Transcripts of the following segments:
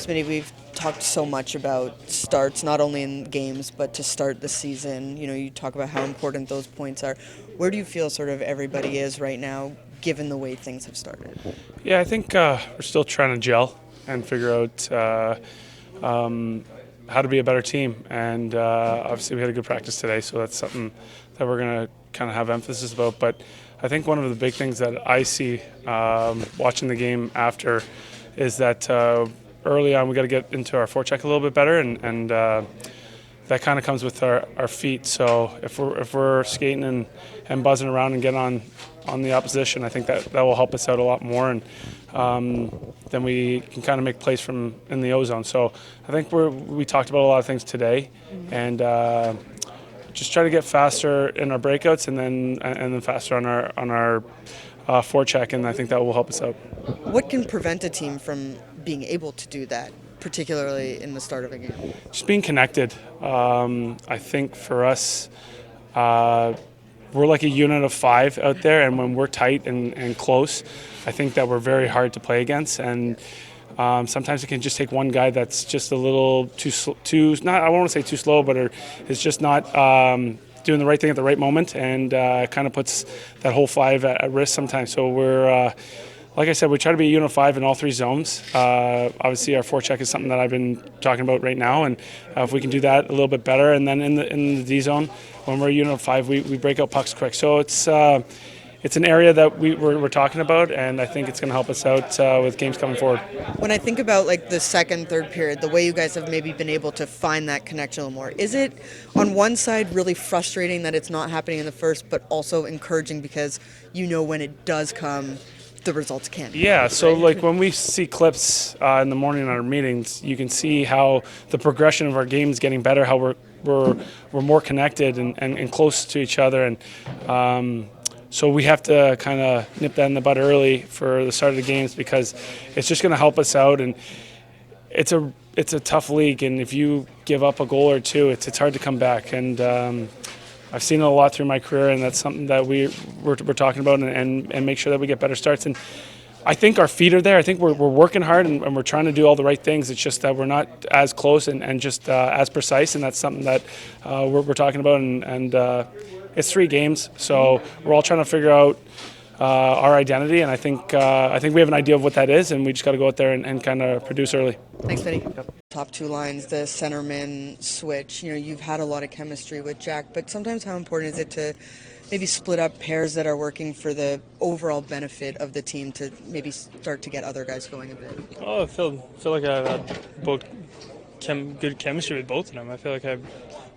Smitty, we've talked so much about starts, not only in games, but to start the season. You talk about how important those points are. Where do you feel sort of everybody is right now, given the way things have started? Yeah, I think we're still trying to gel and figure out how to be a better team. And obviously we had a good practice today, so that's something that we're going to kind of have emphasis about. But I think one of the big things that I see watching the game after is that early on we got to get into our forecheck a little bit better, and that kind of comes with our feet. So if we're skating and buzzing around and getting on the opposition, I think that will help us out a lot more, and then we can kind of make plays from in the O-zone. So I think we talked about a lot of things today, and just try to get faster in our breakouts, and then faster on our forecheck, and I think that will help us out. What can prevent a team from being able to do that, particularly in the start of a game? Just being connected. I think for us, we're like a unit of five out there, and when we're tight and close, I think that we're very hard to play against. And sometimes it can just take one guy that's just a little too not, I won't want to say too slow, but is just not doing the right thing at the right moment, and kind of puts that whole five at risk sometimes. So we're like I said, we try to be a unit of five in all three zones. Obviously, our forecheck is something that I've been talking about right now, and if we can do that a little bit better, and then in the D zone, when we're a unit of five, we break out pucks quick. So it's an area that we're talking about, and I think it's going to help us out with games coming forward. When I think about like the second, third period, the way you guys have maybe been able to find that connection a little more, is it on one side really frustrating that it's not happening in the first, but also encouraging because when it does come, the results can be? Yeah, so like when we see clips in the morning in our meetings, you can see how the progression of our game is getting better, how we're more connected and close to each other, and so we have to kind of nip that in the bud early for the start of the games, because it's just going to help us out. And it's a tough league, and if you give up a goal or two, it's hard to come back. And I've seen it a lot through my career, and that's something that we're talking about, and make sure that we get better starts. And I think our feet are there. I think we're working hard, and we're trying to do all the right things. It's just that we're not as close and just as precise, and that's something that we're talking about. And it's 3 games, so we're all trying to figure out our identity, and I think we have an idea of what that is, and we just got to go out there and kind of produce early. Thanks, Vinny. Yep. Top 2 lines, the centerman switch. You've had a lot of chemistry with Jack, but sometimes how important is it to maybe split up pairs that are working for the overall benefit of the team to maybe start to get other guys going a bit? Oh, I feel like I've had both good chemistry with both of them. I feel like I've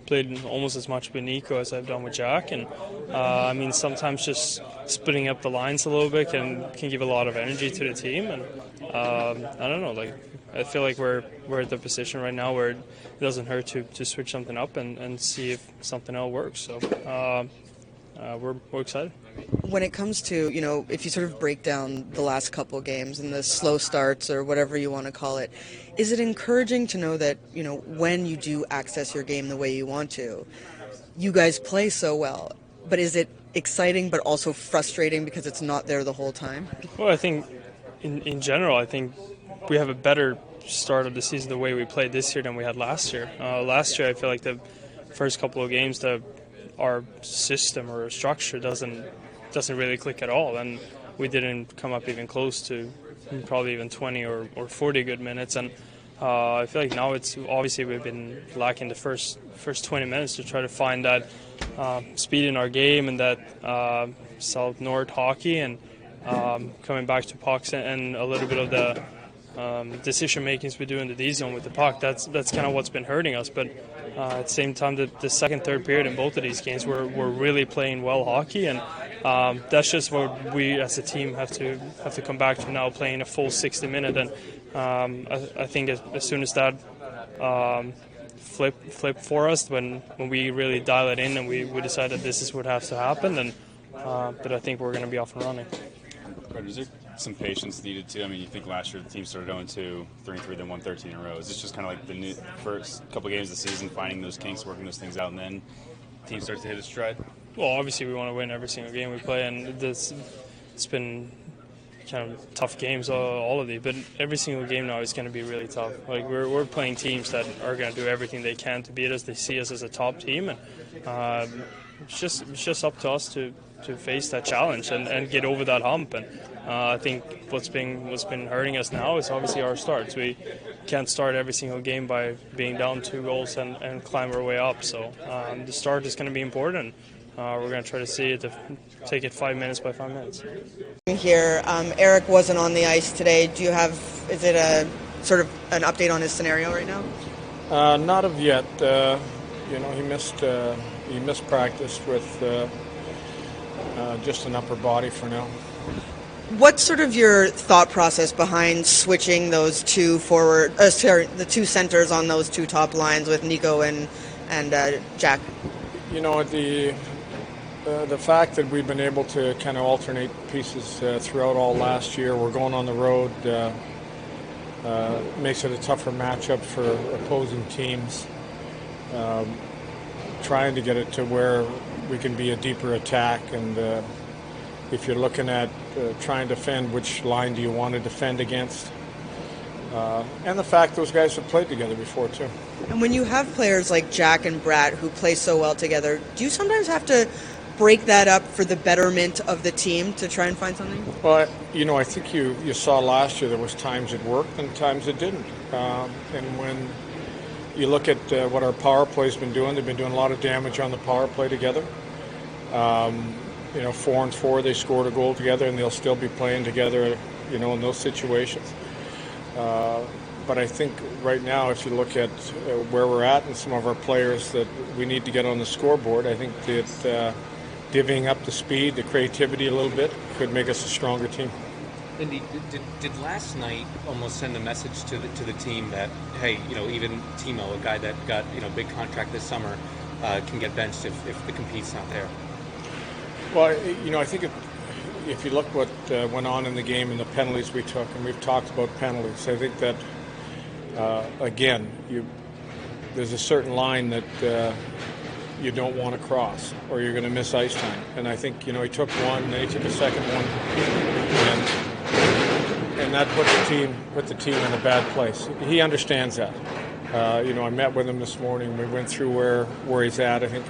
played almost as much with Nico as I've done with Jack, and I mean, sometimes just splitting up the lines a little bit can give a lot of energy to the team, and I don't know, like I feel like we're at the position right now where it doesn't hurt to switch something up and see if something else works. So we're excited. When it comes to, if you sort of break down the last couple of games and the slow starts or whatever you want to call it, is it encouraging to know that, when you do access your game the way you want to, you guys play so well? But is it exciting but also frustrating because it's not there the whole time? Well, I think in general, I think we have a better start of the season the way we played this year than we had last year. Last year, I feel like the first couple of games, our system or structure doesn't really click at all, and we didn't come up even close to probably even 20 or 40 good minutes. And I feel like now it's obviously we've been lacking the first 20 minutes to try to find that speed in our game and that South North hockey, and coming back to pucks and a little bit of the decision makings we do in the D zone with the puck. That's kind of what's been hurting us. But at the same time, the second, third period in both of these games, we're really playing well hockey, and that's just what we as a team have to come back to now, playing a full 60 minutes. And I think as soon as that flip for us, when we really dial it in and we decide that this is what has to happen, then but I think we're going to be off and running. Is there some patience needed too? I mean, you think last year the team started 0-2, 3-3, then won 13 in a row. Is this just kind of like the first couple of games of the season, finding those kinks, working those things out, and then the team starts to hit its stride? Well, obviously we want to win every single game we play, and it's been kind of tough games, all of these, but every single game now is going to be really tough. Like we're playing teams that are going to do everything they can to beat us. They see us as a top team, and it's just up to us to face that challenge and get over that hump. And I think what's been hurting us now is obviously our starts. We can't start every single game by being down 2 goals and climb our way up. So the start is going to be important. We're going to try to see it, to take it 5 minutes by 5 minutes. Here, Eric wasn't on the ice today. Is it a sort of an update on his scenario right now? Not of yet. He missed practice with just an upper body for now. What's sort of your thought process behind switching those the two centers on those 2 top lines with Nico and Jack? The fact that we've been able to kind of alternate pieces throughout all last year, we're going on the road, makes it a tougher matchup for opposing teams. Trying to get it to where we can be a deeper attack, and if you're looking at trying to defend, which line do you want to defend against? And the fact those guys have played together before too. And when you have players like Jack and Bratt who play so well together, do you sometimes have to break that up for the betterment of the team to try and find something? Well, I think you saw last year there was times it worked and times it didn't. And when you look at what our power play's been doing, they've been doing a lot of damage on the power play together. 4-4, they scored a goal together, and they'll still be playing together, in those situations. But I think right now, if you look at where we're at and some of our players that we need to get on the scoreboard, I think that divvying up the speed, the creativity a little bit could make us a stronger team. Lindy, did last night almost send a message to the team that, hey, even Timo, a guy that got big contract this summer, can get benched if the compete's not there? Well, I think if you look what went on in the game and the penalties we took, and we've talked about penalties, I think that again, there's a certain line that you don't want to cross, or you're going to miss ice time. And I think he took one, then he took a second one, and that put the team in a bad place. He understands that. I met with him this morning. We went through where he's at. I think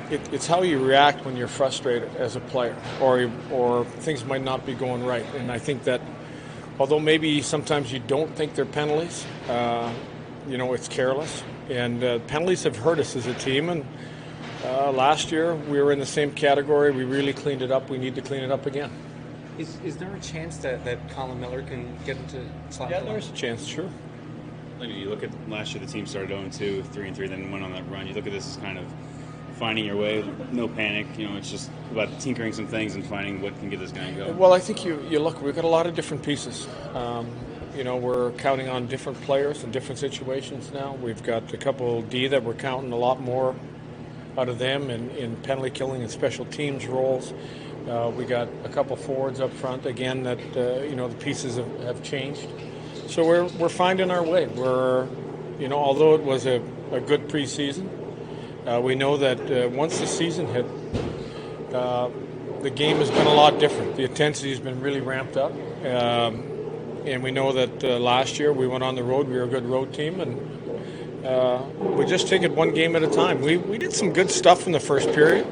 it's how you react when you're frustrated as a player, or things might not be going right. And I think that although maybe sometimes you don't think they're penalties, it's careless. And penalties have hurt us as a team. And last year we were in the same category. We really cleaned it up. We need to clean it up again. Is there a chance that Colin Miller can get into slot? Yeah, there's a chance, sure. You look at last year, the team started 0-2, 3-3, then went on that run. You look at this as kind of finding your way, no panic. It's just about tinkering some things and finding what can get this guy going. Well, I think you look, we've got a lot of different pieces. We're counting on different players in different situations now. We've got a couple D that we're counting a lot more out of them in penalty killing and special teams roles. We got a couple forwards up front again that the pieces have changed. So we're finding our way. We're although it was a good preseason, we know that once the season hit, the game has been a lot different. The intensity has been really ramped up. And we know that last year we went on the road. We were a good road team, and we just take it one game at a time. We did some good stuff in the first period.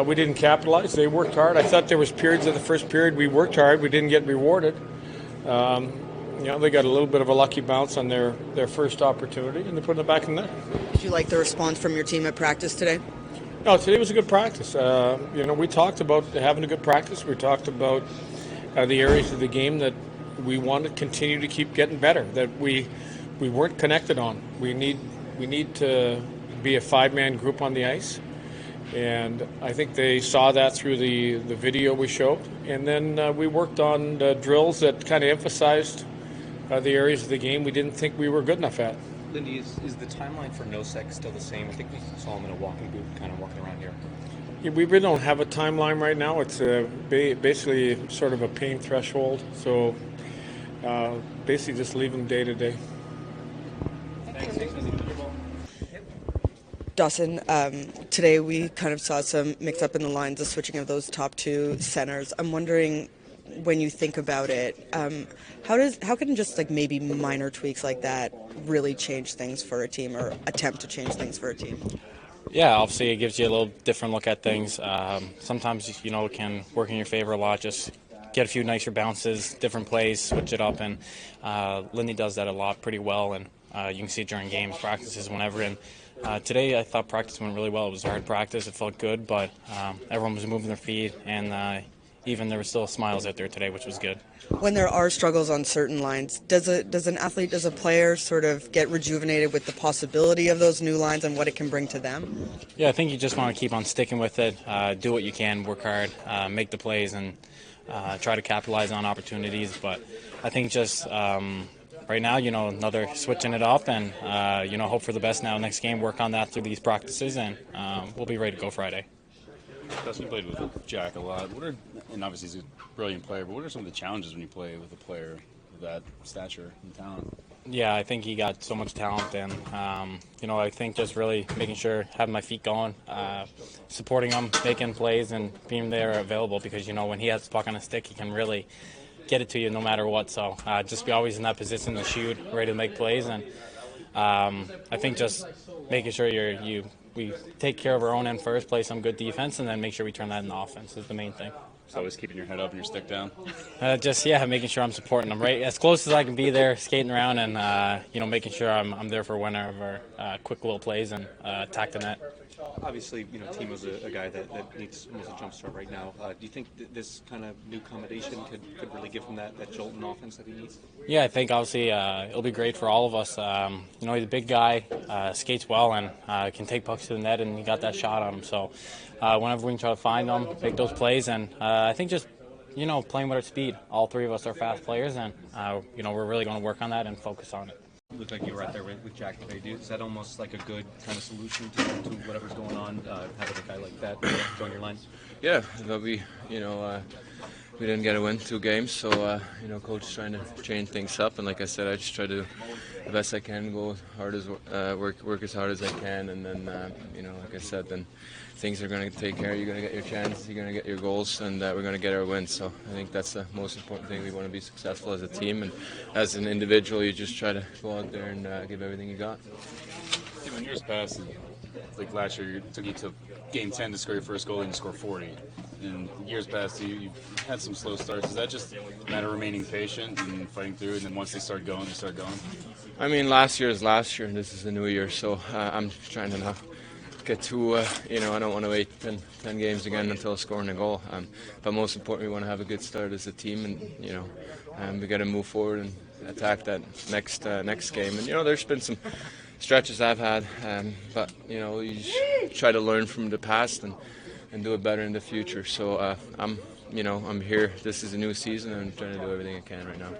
We didn't capitalize. They worked hard. I thought there was periods of the first period we worked hard. We didn't get rewarded. They got a little bit of a lucky bounce on their first opportunity, and they put it back in there. Did you like the response from your team at practice today? No, today was a good practice. We talked about having a good practice. We talked about the areas of the game that we want to continue to keep getting better, that we weren't connected on. We need to be a 5-man group on the ice, and I think they saw that through the video we showed. And then we worked on the drills that kind of emphasized the areas of the game we didn't think we were good enough at. Lindy, is the timeline for Nosek still the same? I think we saw him in a walking boot kind of walking around here. Yeah, we really don't have a timeline right now. It's basically sort of a pain threshold. So basically just leave them day to day. Dawson, today we kind of saw some mix up in the lines, the switching of those top 2 centers. I'm wondering, when you think about it, how can just like maybe minor tweaks like that really change things for a team or attempt to change things for a team? Yeah, obviously it gives you a little different look at things. Sometimes, it can work in your favor a lot. Just get a few nicer bounces, different plays, switch it up. And Lindy does that a lot pretty well. And you can see it during games, practices, whenever. And today I thought practice went really well. It was a hard practice. It felt good, but everyone was moving their feet. And even there were still smiles out there today, which was good. When there are struggles on certain lines, does a player sort of get rejuvenated with the possibility of those new lines and what it can bring to them? Yeah, I think you just want to keep on sticking with it, do what you can, work hard, make the plays, and try to capitalize on opportunities. But I think just right now, another switching it up and, hope for the best now next game, work on that through these practices, and we'll be ready to go Friday. Dawson, you played with Jack a lot. And obviously he's a brilliant player, but what are some of the challenges when you play with a player of that stature and talent? Yeah, I think he got so much talent, and I think just really making sure, having my feet going, supporting him, making plays, and being there available, because when he has the puck on a stick, he can really get it to you no matter what. So just be always in that position to shoot, ready to make plays, and I think just making sure we take care of our own end first, play some good defense, and then make sure we turn that into offense is the main thing. So always keeping your head up and your stick down? Making sure I'm supporting them right as close as I can be there, skating around, and making sure I'm there for whenever quick little plays and attack the net. Obviously, Timo's a guy that needs a jump start right now. Do you think this kind of new combination could really give him that jolt in offense that he needs? Yeah, I think obviously it'll be great for all of us. He's a big guy, skates well, and can take pucks to the net, and he got that shot on him. So whenever we can try to find them, make those plays, and I think just playing with our speed. All three of us are fast players, and we're really going to work on that and focus on it. It looked like you were out there with Jack today. Is that almost like a good kind of solution to whatever's going on, having a guy like that join your line? Yeah, but we didn't get a win 2 games, so coach is trying to change things up, and like I said, I just try to do the best I can, go hard as work as hard as I can, and then like I said, then things are going to take care. You're going to get your chances, you're going to get your goals, and we're going to get our wins. So I think that's the most important thing. We want to be successful as a team, and as an individual, you just try to go out there and give everything you got. In years past, like last year, it took you to game 10 to score your first goal and you score 40. In years past, you've had some slow starts. Is that just a matter of remaining patient and fighting through it, and then once they start going, they start going? I mean, last year is last year, and this is a new year, so I'm trying to not get too, I don't want to wait 10 games again until scoring a goal. But most importantly, we want to have a good start as a team, and we got to move forward and attack that next game. And there's been some stretches I've had, but you just try to learn from the past and do it better in the future. So I'm here. This is a new season, and I'm trying to do everything I can right now.